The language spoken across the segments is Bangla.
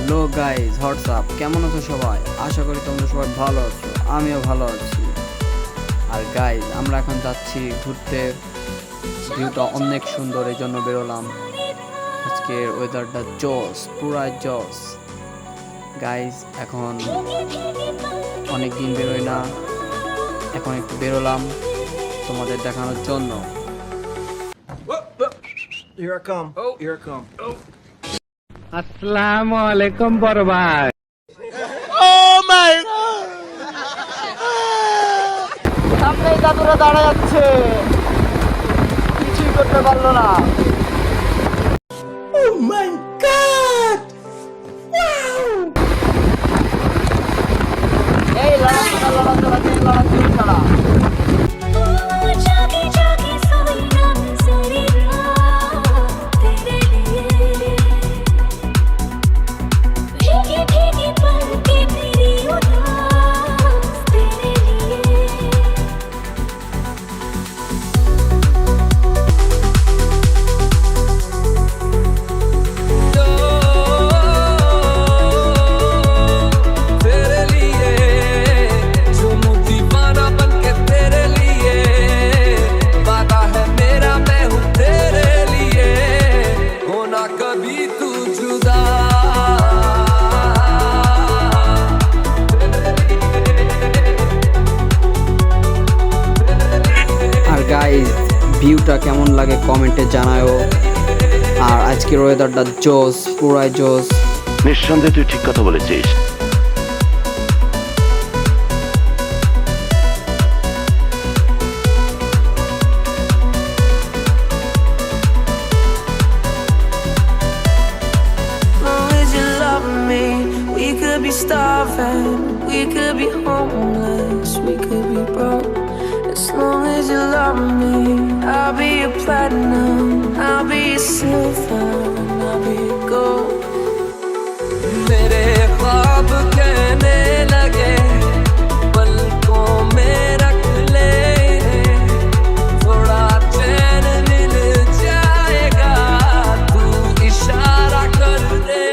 হ্যালো গাইজ, হোয়াটসঅ্যাপ, কেমন আছো সবাই? আশা করি তোমরা সবাই ভালো আছো, আমিও ভালো আছি। আর গাইজ, আমরা এখন যাচ্ছি ঘুরতে। ভিউটা অনেক সুন্দর, এই জন্য বেরোলাম। আজকের ওয়েদারটা জস, পুরাই জস। গাইজ, এখন অনেক দিন বেরোই না, এখন একটু বেরোলাম তোমাদের দেখানোর জন্য। Here I come. Here I come. আসসালামু আলাইকুম বড় ভাই। সামনে দাদুরা দাঁড়া যাচ্ছে, কিছুই করতে পারলো না। এই লড়াচড়া ছাড়া গাইজ, ভিউটা কেমন লাগে কমেন্টে জানাও। আর আজকের ওয়েদারটা জোস, পুরাই জোস। নিঃসন্দেহে তুই ঠিক কথা বলেছিস। We could be starving, we could be homeless, we could be broke. As long as you love me, I'll be your platinum, I'll be your silver, and I'll be your gold. मेरे ख्वाब कहने लगे पलकों में रख ले, थोड़ा चैन मिल जाएगा, तू इशारा कर दे।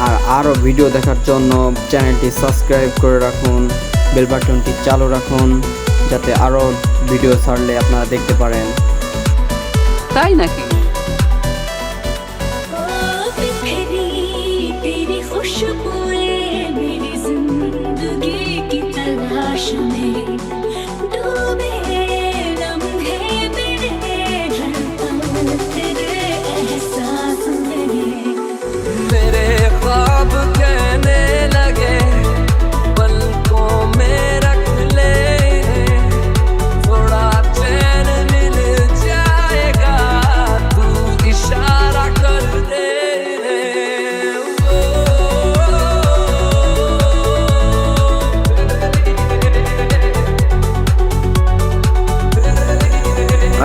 আর আরও ভিডিও দেখার জন্য চ্যানেলটি সাবস্ক্রাইব করে রাখুন, বেল বাটনটি চালু রাখুন, যাতে আরও ভিডিও ছাড়লে আপনারা দেখতে পারেন। তাই নাকি?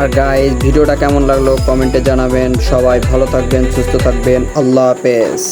আর গাইস, ভিডিওটা কেমন লাগলো কমেন্টে জানাবেন। সবাই ভালো থাকবেন, সুস্থ থাকবেন। আল্লাহ হাফেজ।